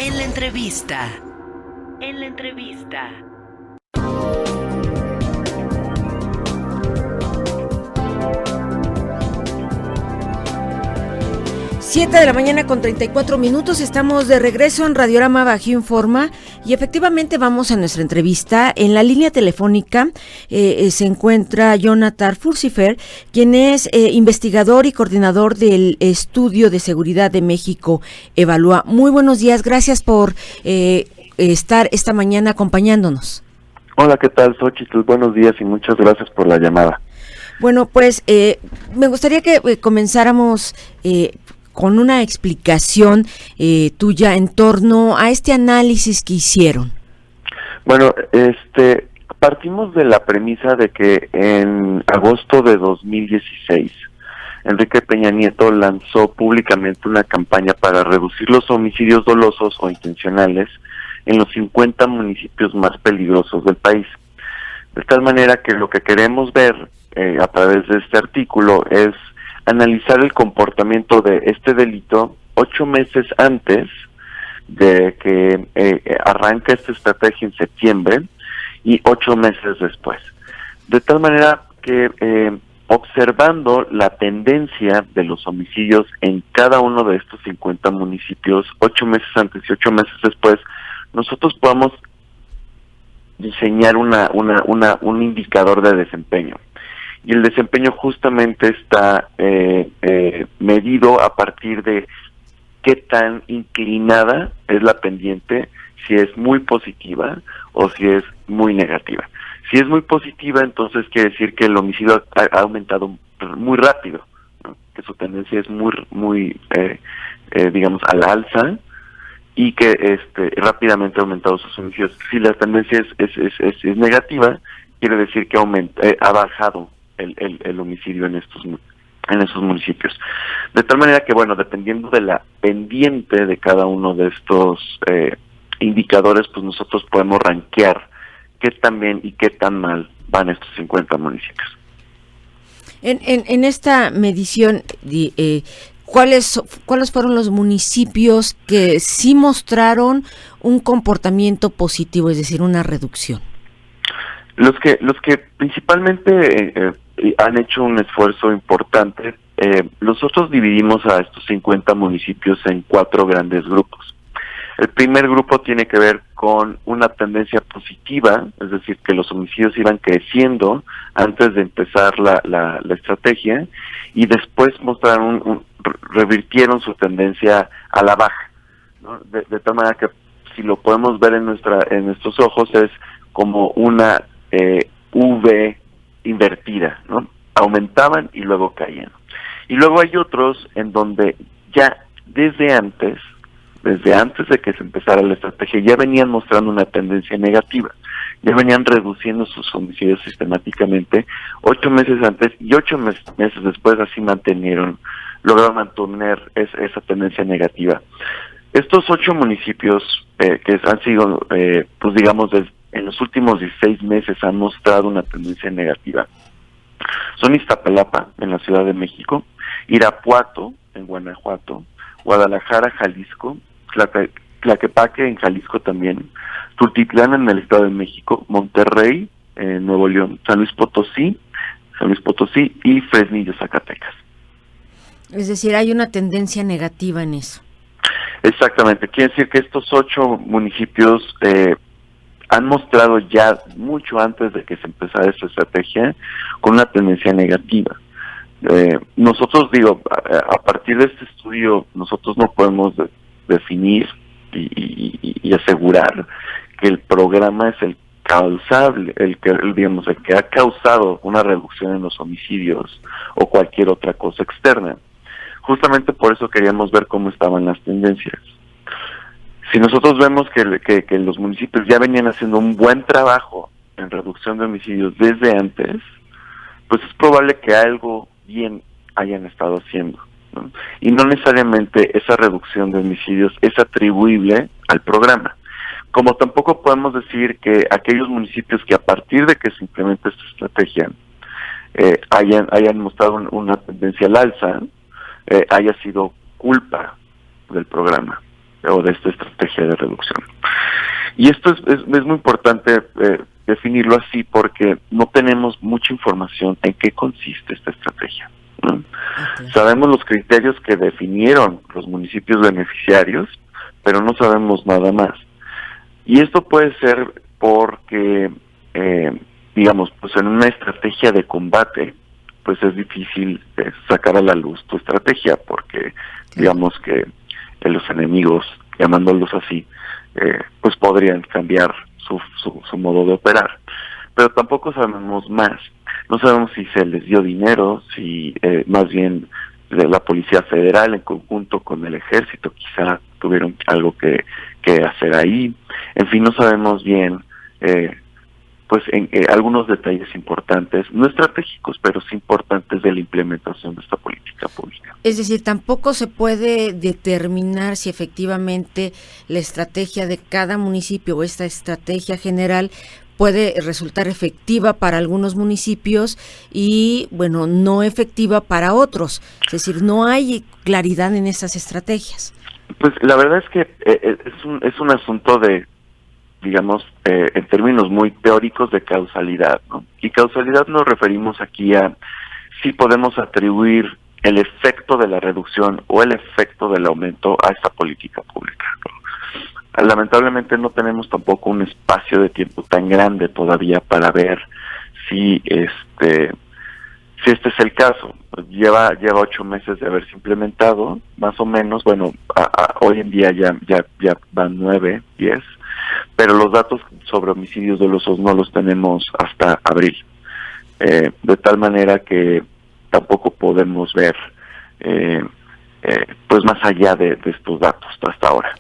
En la entrevista. En la entrevista. 7:34 a.m. Estamos de regreso en Radiorama Bajío Informa y efectivamente vamos a nuestra entrevista. En la línea telefónica se encuentra Jonathan Furcifer, quien es investigador y coordinador del Estudio de Seguridad de México Evalúa. Muy buenos días, gracias por estar esta mañana acompañándonos. Hola, ¿qué tal, Xochitl? Buenos días y muchas gracias por la llamada. Bueno, pues me gustaría que comenzáramos con una explicación tuya en torno a este análisis que hicieron. Bueno, partimos de la premisa de que en agosto de 2016, Enrique Peña Nieto lanzó públicamente una campaña para reducir los homicidios dolosos o intencionales en los 50 municipios más peligrosos del país. De tal manera que lo que queremos ver a través de este artículo es analizar el comportamiento de este delito 8 meses antes de que arranque esta estrategia en septiembre y 8 meses después. De tal manera que observando la tendencia de los homicidios en cada uno de estos 50 municipios 8 meses antes y 8 meses después, nosotros podamos diseñar un indicador de desempeño. Y el desempeño justamente está medido a partir de qué tan inclinada es la pendiente, si es muy positiva o si es muy negativa. Si es muy positiva, entonces quiere decir que el homicidio ha aumentado muy rápido, ¿no? Que su tendencia es muy digamos, a la alza, y que rápidamente ha aumentado sus homicidios. Si la tendencia es negativa, quiere decir que ha bajado el homicidio en estos municipios. De tal manera que, bueno, dependiendo de la pendiente de cada uno de estos indicadores, pues nosotros podemos rankear qué tan bien y qué tan mal van estos 50 municipios. En esta medición, ¿cuáles fueron los municipios que sí mostraron un comportamiento positivo, es decir, una reducción? Los que principalmente han hecho un esfuerzo importante, nosotros dividimos a estos 50 municipios en 4 grandes grupos. El primer grupo tiene que ver con una tendencia positiva, es decir, que los homicidios iban creciendo antes de empezar la estrategia y después revirtieron su tendencia a la baja, ¿no? De tal manera que si lo podemos ver en nuestros ojos es como una V invertida, ¿no? Aumentaban y luego caían. Y luego hay otros en donde ya desde antes de que se empezara la estrategia, ya venían mostrando una tendencia negativa, ya venían reduciendo sus homicidios sistemáticamente 8 meses antes y 8 meses después así lograron mantener esa tendencia negativa. Estos 8 municipios que han sido, pues digamos, en los últimos 16 meses han mostrado una tendencia negativa son Iztapalapa, en la Ciudad de México, Irapuato, en Guanajuato, Guadalajara, Jalisco, Tlaquepaque, en Jalisco también, Tultitlán, en el Estado de México, Monterrey, en Nuevo León, San Luis Potosí y Fresnillo, Zacatecas. Es decir, hay una tendencia negativa en eso. Exactamente, quiere decir que estos 8 municipios han mostrado ya mucho antes de que se empezara esta estrategia con una tendencia negativa. Nosotros, a partir de este estudio, nosotros no podemos definir y asegurar que el programa es el causable, el que ha causado una reducción en los homicidios o cualquier otra cosa externa. Justamente por eso queríamos ver cómo estaban las tendencias. Si nosotros vemos que los municipios ya venían haciendo un buen trabajo en reducción de homicidios desde antes, pues es probable que algo bien hayan estado haciendo, ¿no? Y no necesariamente esa reducción de homicidios es atribuible al programa. Como tampoco podemos decir que aquellos municipios que a partir de que se implementa esta estrategia hayan mostrado una tendencia al alza, haya sido culpa del programa. o de esta estrategia de reducción. Y esto es muy importante definirlo así porque no tenemos mucha información en qué consiste esta estrategia, ¿no? Okay. Sabemos los criterios que definieron los municipios beneficiarios, pero no sabemos nada más. Y esto puede ser porque, digamos, pues en una estrategia de combate, pues es difícil sacar a la luz tu estrategia, porque digamos que los enemigos, llamándolos así, pues podrían cambiar su modo de operar. Pero tampoco sabemos más. No sabemos si se les dio dinero, si más bien la Policía Federal en conjunto con el Ejército quizá tuvieron algo que hacer ahí. En fin, no sabemos bien pues algunos detalles importantes, no estratégicos, pero sí importantes de la implementación de esta política pública. Es decir, tampoco se puede determinar si efectivamente la estrategia de cada municipio o esta estrategia general puede resultar efectiva para algunos municipios y, bueno, no efectiva para otros. Es decir, no hay claridad en esas estrategias. Pues la verdad es que es un asunto de, digamos, en términos muy teóricos de causalidad, ¿no? Y causalidad nos referimos aquí a si podemos atribuir el efecto de la reducción o el efecto del aumento a esta política pública, ¿no? Lamentablemente no tenemos tampoco un espacio de tiempo tan grande todavía para ver si este es el caso. Lleva 8 meses de haberse implementado, más o menos. Bueno, hoy en día ya van 9, 10, pero los datos sobre homicidios dolosos no los tenemos hasta abril, de tal manera que tampoco podemos ver pues más allá de estos datos hasta ahora.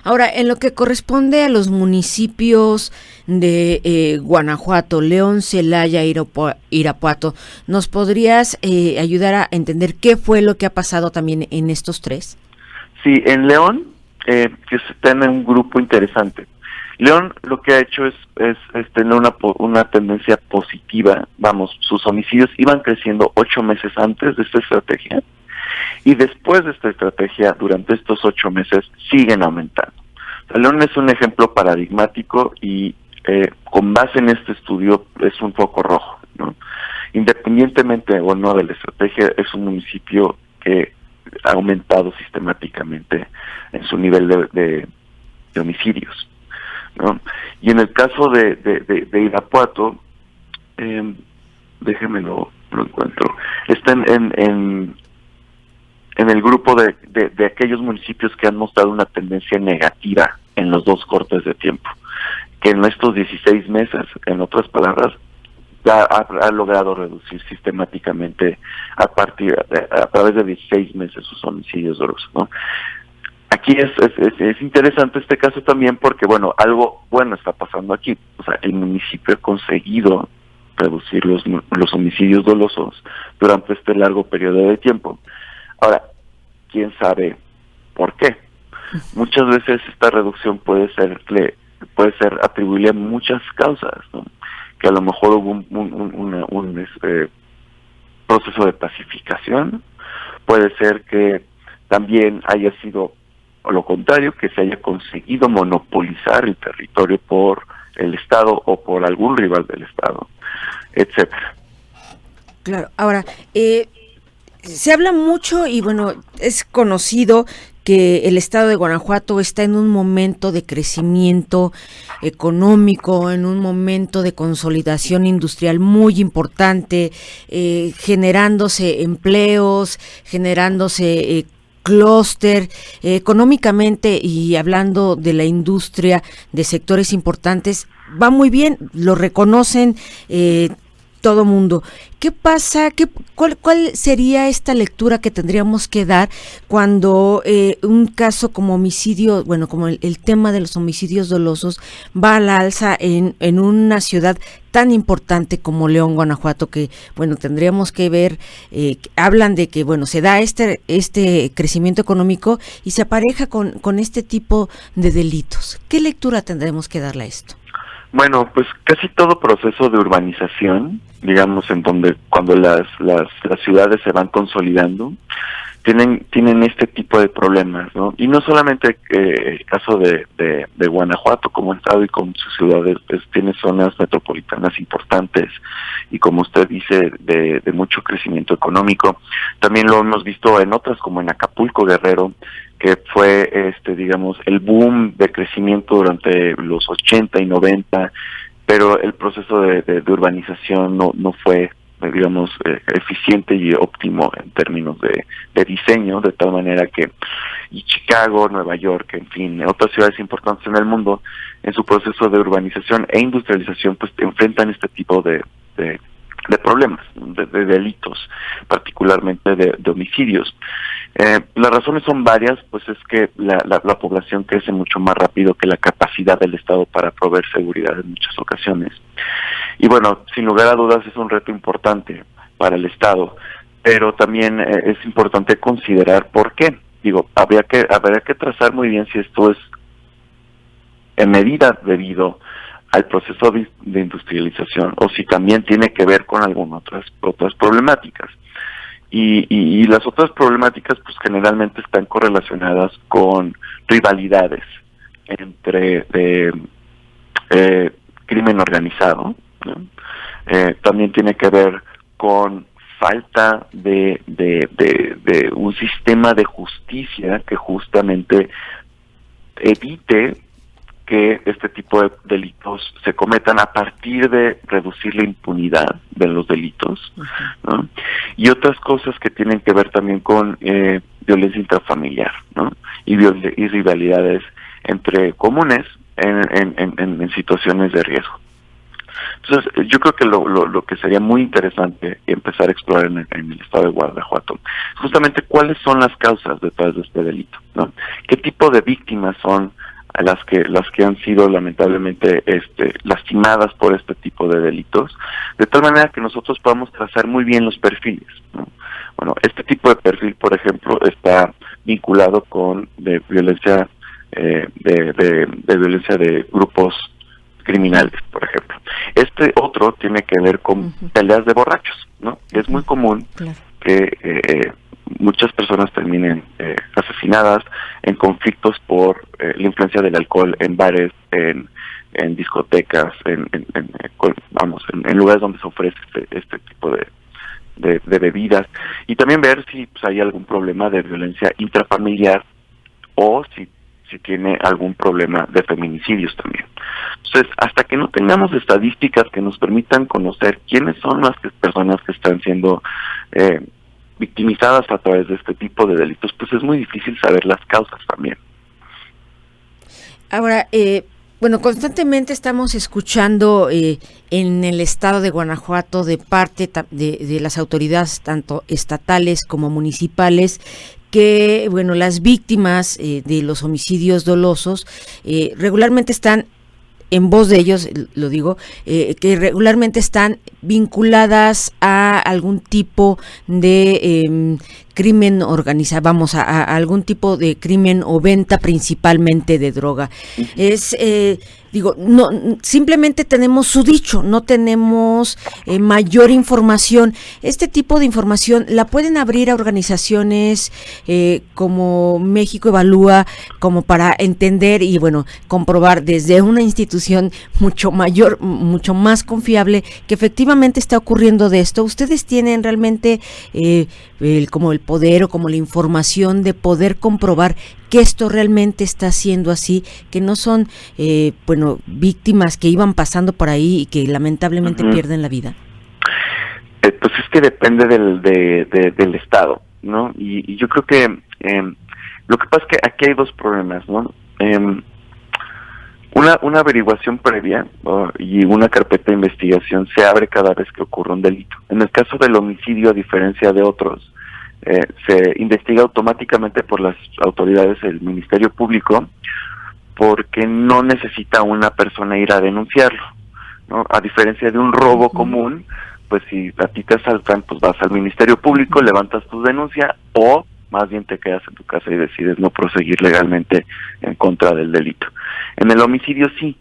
Ahora, en lo que corresponde a los municipios de Guanajuato, León, Celaya, Irapuato, ¿nos podrías ayudar a entender qué fue lo que ha pasado también en estos tres? Sí, en León, que está en un grupo interesante. León lo que ha hecho es tener una tendencia positiva. Vamos, sus homicidios iban creciendo 8 meses antes de esta estrategia. Y después de esta estrategia, durante estos 8 meses, siguen aumentando. O sea, León es un ejemplo paradigmático y con base en este estudio es un foco rojo, ¿no? Independientemente o no de la estrategia, es un municipio que ha aumentado sistemáticamente en su nivel de homicidios, ¿no? Y en el caso de Irapuato, déjeme lo encuentro, está en el grupo de aquellos municipios que han mostrado una tendencia negativa en los 2 cortes de tiempo, que en estos 16 meses, en otras palabras, ya ha logrado reducir sistemáticamente a través de 16 meses sus homicidios dolosos, ¿no? Aquí es interesante este caso también porque, bueno, algo bueno está pasando aquí. O sea, el municipio ha conseguido reducir los homicidios dolosos durante este largo periodo de tiempo. Ahora, ¿quién sabe por qué? Muchas veces esta reducción puede ser atribuible a muchas causas, ¿no? Que a lo mejor hubo un proceso de pacificación, puede ser que también haya sido o lo contrario, que se haya conseguido monopolizar el territorio por el Estado o por algún rival del Estado, etcétera. Claro, ahora, se habla mucho y bueno, es conocido que el estado de Guanajuato está en un momento de crecimiento económico, en un momento de consolidación industrial muy importante, generándose empleos, generándose clúster, económicamente y hablando de la industria de sectores importantes, va muy bien, lo reconocen todo mundo. ¿Qué pasa? ¿Cuál sería esta lectura que tendríamos que dar cuando un caso como homicidio, bueno, como el tema de los homicidios dolosos va a la alza en una ciudad tan importante como León, Guanajuato, que, bueno, tendríamos que ver, hablan de que, bueno, se da este crecimiento económico y se apareja con este tipo de delitos? ¿Qué lectura tendremos que darle a esto? Bueno, pues casi todo proceso de urbanización, digamos, en donde cuando las ciudades se van consolidando, tienen este tipo de problemas, ¿no? Y no solamente el caso de Guanajuato como estado y como sus ciudades, pues tiene zonas metropolitanas importantes y, como usted dice, de mucho crecimiento económico. También lo hemos visto en otras, como en Acapulco, Guerrero, que fue digamos el boom de crecimiento durante los 80 y 90, pero el proceso de urbanización no fue, digamos, eficiente y óptimo en términos de diseño, de tal manera que y Chicago, Nueva York, en fin, otras ciudades importantes en el mundo, en su proceso de urbanización e industrialización, pues enfrentan este tipo de problemas, de delitos, particularmente de homicidios. Las razones son varias, pues es que la población crece mucho más rápido que la capacidad del Estado para proveer seguridad en muchas ocasiones. Y bueno, sin lugar a dudas es un reto importante para el Estado, pero también es importante considerar por qué. Digo, habría que trazar muy bien si esto es en medida debido al proceso de industrialización o si también tiene que ver con algunas otras problemáticas. Y las otras problemáticas pues generalmente están correlacionadas con rivalidades entre crimen organizado, ¿no? También tiene que ver con falta de un sistema de justicia que justamente evite que este tipo de delitos se cometan a partir de reducir la impunidad de los delitos, ¿no? Y otras cosas que tienen que ver también con violencia intrafamiliar, ¿no? Y rivalidades entre comunes en situaciones de riesgo. Entonces, yo creo que lo que sería muy interesante empezar a explorar en el estado de Guanajuato, justamente cuáles son las causas detrás de este delito, ¿no? ¿Qué tipo de víctimas son las que han sido lamentablemente lastimadas por este tipo de delitos, de tal manera que nosotros podamos trazar muy bien los perfiles, ¿no? Bueno, este tipo de perfil, por ejemplo, está vinculado con violencia de violencia de grupos criminales, por ejemplo. Este otro tiene que ver con peleas de borrachos, ¿no? Es muy común que muchas personas terminen asesinadas en conflictos por la influencia del alcohol en bares, en discotecas, en lugares donde se ofrece este tipo de bebidas, y también ver si pues, hay algún problema de violencia intrafamiliar o si tiene algún problema de feminicidios también. Entonces, hasta que no tengamos estadísticas que nos permitan conocer quiénes son las personas que están siendo victimizadas a través de este tipo de delitos, pues es muy difícil saber las causas también. Ahora, bueno, constantemente estamos escuchando en el estado de Guanajuato de parte de las autoridades, tanto estatales como municipales, que, bueno, las víctimas de los homicidios dolosos regularmente están, en voz de ellos, lo digo, que regularmente están vinculadas a algún tipo de crimen organizado, vamos, a algún tipo de crimen o venta principalmente de droga. Es, no, simplemente tenemos su dicho, no tenemos mayor información. Este tipo de información la pueden abrir a organizaciones como México Evalúa, como para entender y, bueno, comprobar desde una institución mucho mayor, mucho más confiable, que efectivamente está ocurriendo de esto. Ustedes tienen realmente como el poder o como la información de poder comprobar que esto realmente está siendo así, que no son víctimas que iban pasando por ahí y que lamentablemente pierden la vida. Pues es que depende del estado, ¿no? Y yo creo que lo que pasa es que aquí hay dos problemas, ¿no? Una averiguación previa y una carpeta de investigación se abre cada vez que ocurre un delito. En el caso del homicidio, a diferencia de otros, se investiga automáticamente por las autoridades del Ministerio Público, porque no necesita una persona ir a denunciarlo, ¿no? A diferencia de un robo común, pues si a ti te asaltan, pues vas al Ministerio Público, levantas tu denuncia, o más bien te quedas en tu casa y decides no proseguir legalmente en contra del delito. En el homicidio sí.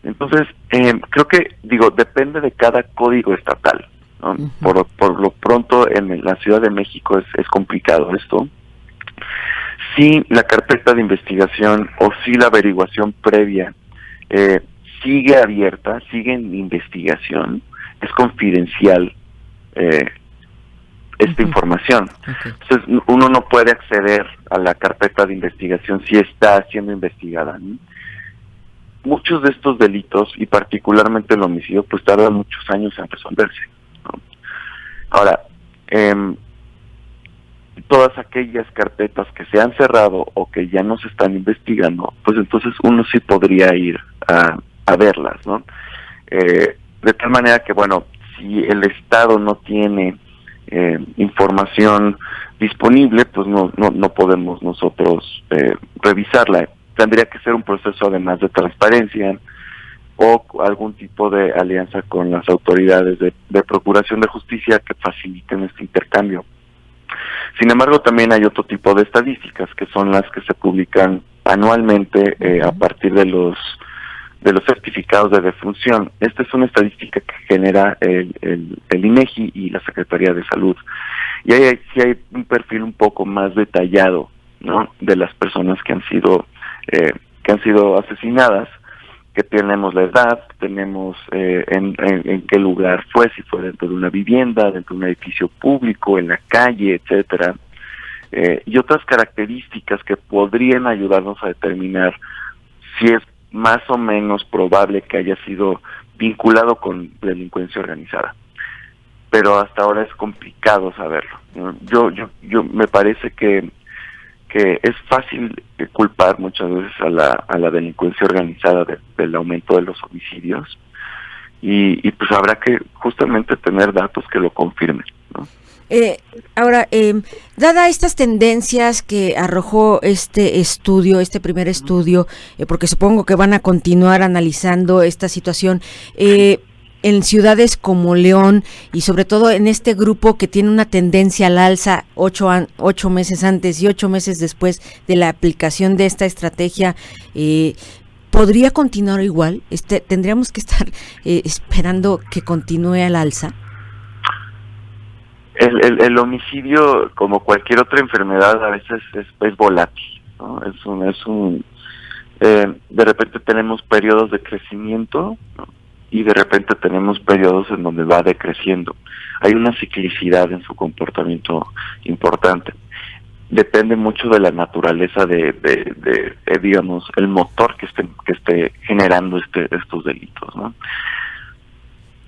Entonces, creo que, depende de cada código estatal, ¿no? Por lo pronto en la Ciudad de México es complicado esto, Si la carpeta de investigación o si la averiguación previa sigue abierta, sigue en investigación, es confidencial esta información. Entonces uno no puede acceder a la carpeta de investigación si está siendo investigada, ¿no? Muchos de estos delitos, y particularmente el homicidio, pues tardan muchos años en resolverse, ¿no? Ahora, todas aquellas carpetas que se han cerrado o que ya no se están investigando, pues entonces uno sí podría ir a verlas, ¿no? De tal manera que, bueno, si el Estado no tiene información disponible, pues no podemos nosotros revisarla. Tendría que ser un proceso además de transparencia o algún tipo de alianza con las autoridades de procuración de justicia que faciliten este intercambio. Sin embargo, también hay otro tipo de estadísticas que son las que se publican anualmente a partir de los certificados de defunción. Esta es una estadística que genera el INEGI y la Secretaría de Salud. Y ahí sí hay un perfil un poco más detallado, ¿no?, de las personas que han sido asesinadas, que tenemos la edad, tenemos en qué lugar fue, si fue dentro de una vivienda, dentro de un edificio público, en la calle, etcétera, y otras características que podrían ayudarnos a determinar si es más o menos probable que haya sido vinculado con delincuencia organizada. Pero hasta ahora es complicado saberlo, ¿no? Yo me parece que es fácil culpar muchas veces a la delincuencia organizada del aumento de los homicidios y pues habrá que justamente tener datos que lo confirmen, ¿no? Ahora, dada estas tendencias que arrojó este primer estudio, porque supongo que van a continuar analizando esta situación, en ciudades como León y sobre todo en este grupo que tiene una tendencia al alza 8 meses antes y 8 meses después de la aplicación de esta estrategia, ¿podría continuar igual? ¿Tendríamos que estar esperando que continúe al alza? El homicidio, como cualquier otra enfermedad, a veces es volátil, ¿no? De repente tenemos periodos de crecimiento, ¿no?, y de repente tenemos periodos en donde va decreciendo. Hay una ciclicidad en su comportamiento importante. Depende mucho de la naturaleza de digamos, el motor que esté generando estos delitos, ¿no?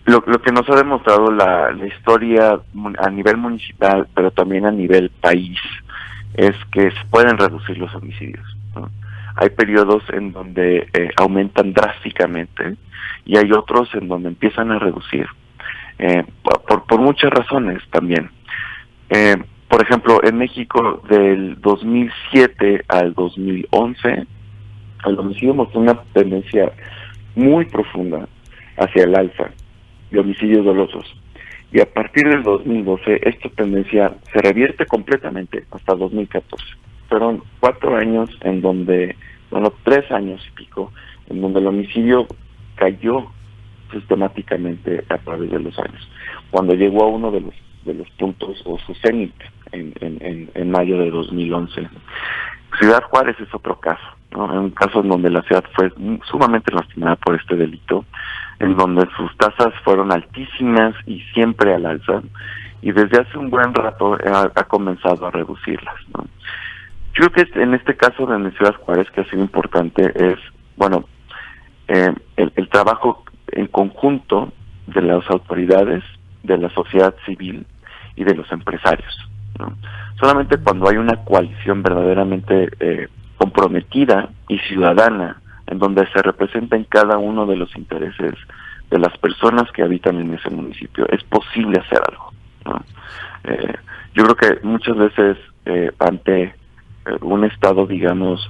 Lo que nos ha demostrado la historia a nivel municipal, pero también a nivel país, es que se pueden reducir los homicidios, ¿no? Hay periodos en donde aumentan drásticamente y hay otros en donde empiezan a reducir, por muchas razones también. Por ejemplo, en México del 2007 al 2011, el homicidio mostró una tendencia muy profunda hacia el alza de homicidios dolosos. Y a partir del 2012, esta tendencia se revierte completamente hasta 2014. Fueron 4 años en donde, 3 años y pico, en donde el homicidio cayó sistemáticamente a través de los años. Cuando llegó a uno de los puntos, o su cenit, en mayo de 2011. Ciudad Juárez es otro caso, ¿no? Un caso en donde la ciudad fue sumamente lastimada por este delito, en donde sus tasas fueron altísimas y siempre al alza, y desde hace un buen rato ha comenzado a reducirlas, ¿no? Yo creo que en este caso de Ciudad Juárez, que ha sido importante, es, el trabajo en conjunto de las autoridades, de la sociedad civil y de los empresarios, ¿no? Solamente cuando hay una coalición verdaderamente comprometida y ciudadana, en donde se representan cada uno de los intereses de las personas que habitan en ese municipio, es posible hacer algo, ¿no? Yo creo que muchas veces ante un Estado, digamos,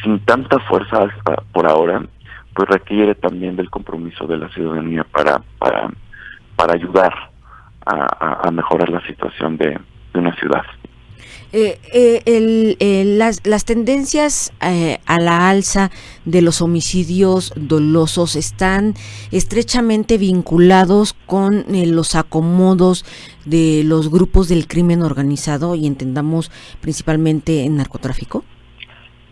sin tanta fuerza por ahora, pues requiere también del compromiso de la ciudadanía para ayudar a mejorar la situación de una ciudad. Las tendencias a la alza de los homicidios dolosos están estrechamente vinculados con los acomodos de los grupos del crimen organizado, y entendamos principalmente en narcotráfico.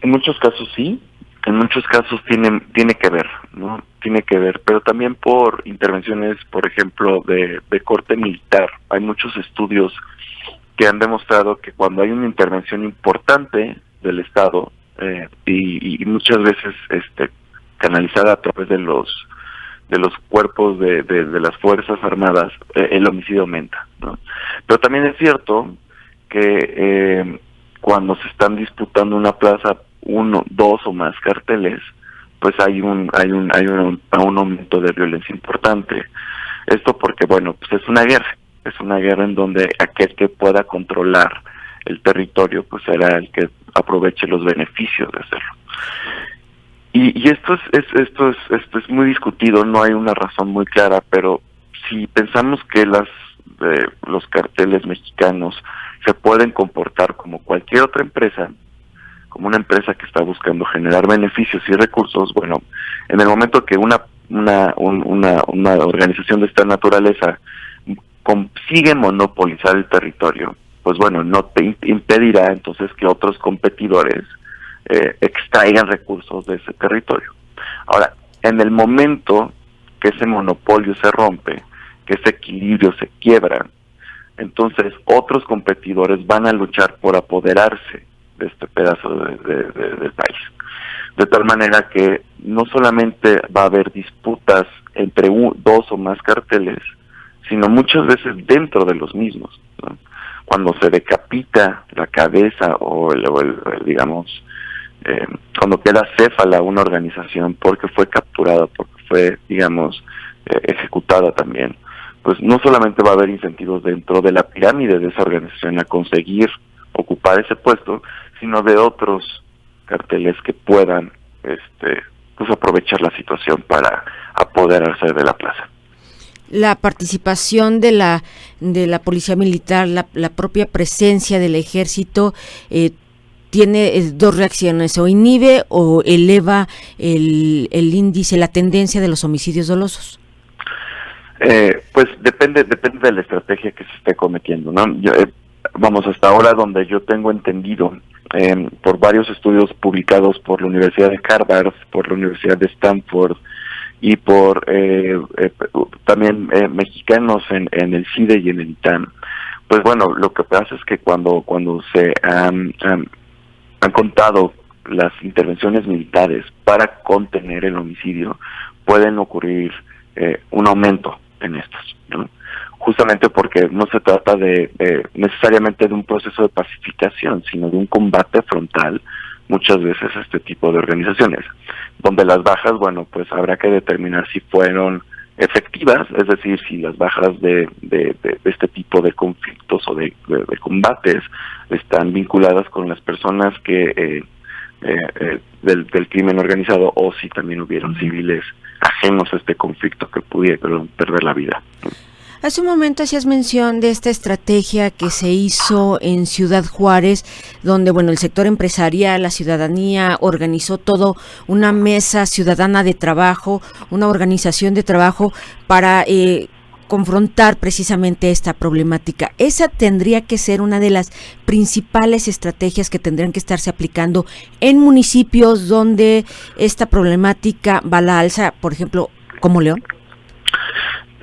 En muchos casos sí, en muchos casos tiene que ver, ¿no? Tiene que ver, pero también por intervenciones, por ejemplo, de corte militar. Hay muchos estudios que han demostrado que cuando hay una intervención importante del Estado, y muchas veces canalizada a través de los cuerpos de las Fuerzas Armadas, el homicidio aumenta, ¿no? Pero también es cierto que cuando se están disputando una plaza, 1, 2 o más carteles, pues hay un aumento de violencia importante. Esto porque, bueno, pues es una guerra en donde aquel que pueda controlar el territorio pues será el que aproveche los beneficios de hacerlo. Y esto es muy discutido, no hay una razón muy clara, pero si pensamos que los carteles mexicanos se pueden comportar como cualquier otra empresa, como una empresa que está buscando generar beneficios y recursos, bueno, en el momento que una organización de esta naturaleza consigue monopolizar el territorio, pues bueno, no te impedirá entonces que otros competidores extraigan recursos de ese territorio. Ahora, en el momento que ese monopolio se rompe, que ese equilibrio se quiebra, entonces otros competidores van a luchar por apoderarse de este pedazo del país. De tal manera que no solamente va a haber disputas entre 2 o más carteles, sino muchas veces dentro de los mismos, ¿no? Cuando se decapita la cabeza o digamos, cuando queda céfala una organización porque fue capturada, porque fue, digamos, ejecutada también, pues no solamente va a haber incentivos dentro de la pirámide de esa organización a conseguir ocupar ese puesto, sino de otros carteles que puedan pues aprovechar la situación para apoderarse de la plaza. La participación de la policía militar, la propia presencia del ejército, tiene 2 reacciones: o inhibe o eleva el índice, la tendencia de los homicidios dolosos. Pues depende de la estrategia que se esté cometiendo, ¿no? Vamos, hasta ahora donde yo tengo entendido, por varios estudios publicados por la Universidad de Harvard, por la Universidad de Stanford y por también mexicanos en el CIDE y en el ITAM, pues bueno, lo que pasa es que cuando se han contado las intervenciones militares para contener el homicidio, pueden ocurrir un aumento en estos, ¿no? Justamente porque no se trata de necesariamente de un proceso de pacificación, sino de un combate frontal, muchas veces a este tipo de organizaciones, donde las bajas, bueno, pues habrá que determinar si fueron efectivas, es decir, si las bajas de este tipo de conflictos o de combates están vinculadas con las personas que del crimen organizado, o si también hubieron civiles ajenos a este conflicto que pudieron perder la vida. Hace un momento hacías mención de esta estrategia que se hizo en Ciudad Juárez, donde, bueno, el sector empresarial, la ciudadanía organizó todo una mesa ciudadana de trabajo, una organización de trabajo para confrontar precisamente esta problemática. Esa tendría que ser una de las principales estrategias que tendrían que estarse aplicando en municipios donde esta problemática va a la alza, por ejemplo, como León.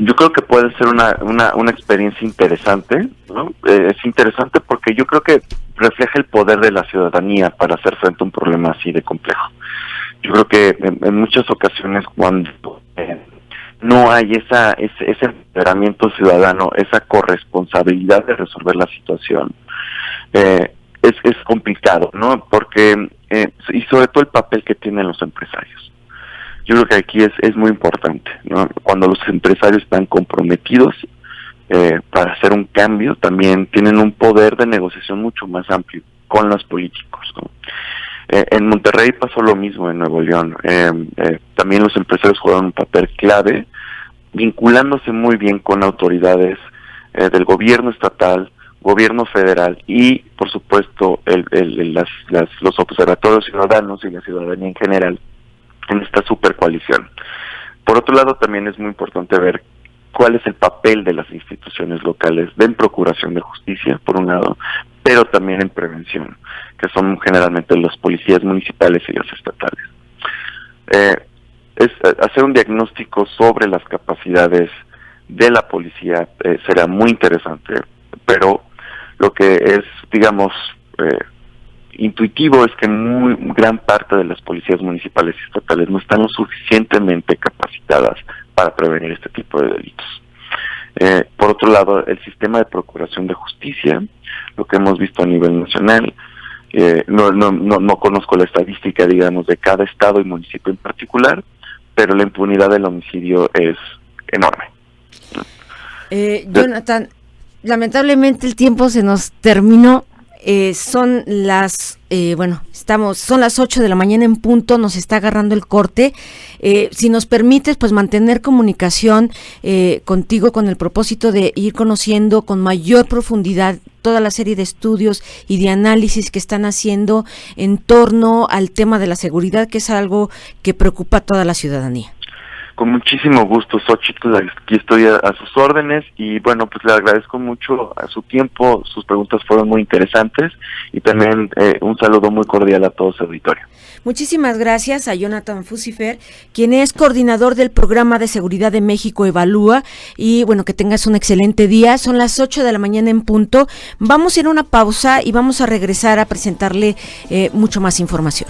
Yo creo que puede ser una experiencia interesante, ¿no? Es interesante porque yo creo que refleja el poder de la ciudadanía para hacer frente a un problema así de complejo. Yo creo que en muchas ocasiones cuando no hay ese empoderamiento ciudadano, esa corresponsabilidad de resolver la situación, es complicado, ¿no? Porque y sobre todo el papel que tienen los empresarios. Yo creo que aquí es muy importante, ¿no? Cuando los empresarios están comprometidos para hacer un cambio, también tienen un poder de negociación mucho más amplio con los políticos, ¿no? En Monterrey pasó lo mismo, en Nuevo León. También los empresarios jugaron un papel clave, vinculándose muy bien con autoridades del gobierno estatal, gobierno federal y, por supuesto, los observatorios ciudadanos y la ciudadanía en general en esta supercoalición. Por otro lado, también es muy importante ver cuál es el papel de las instituciones locales en procuración de justicia, por un lado, pero también en prevención, que son generalmente los policías municipales y los estatales. Es hacer un diagnóstico sobre las capacidades de la policía será muy interesante, pero lo que es, digamos, intuitivo es que gran parte de las policías municipales y estatales no están lo suficientemente capacitadas para prevenir este tipo de delitos. Por otro lado, el sistema de procuración de justicia, lo que hemos visto a nivel nacional, no conozco la estadística, digamos, de cada estado y municipio en particular, pero la impunidad del homicidio es enorme. Jonathan, lamentablemente el tiempo se nos terminó. Son las 8 de la mañana en punto, nos está agarrando el corte. Si nos permites, pues mantener comunicación contigo con el propósito de ir conociendo con mayor profundidad toda la serie de estudios y de análisis que están haciendo en torno al tema de la seguridad, que es algo que preocupa a toda la ciudadanía. Con muchísimo gusto, Xóchitl, aquí estoy a sus órdenes y bueno, pues le agradezco mucho a su tiempo, sus preguntas fueron muy interesantes y también un saludo muy cordial a todo su auditorio. Muchísimas gracias a Jonathan Fusifer, quien es coordinador del Programa de Seguridad de México Evalúa, y bueno, que tengas un excelente día. Son las 8 de la mañana en punto, vamos a ir a una pausa y vamos a regresar a presentarle mucho más información.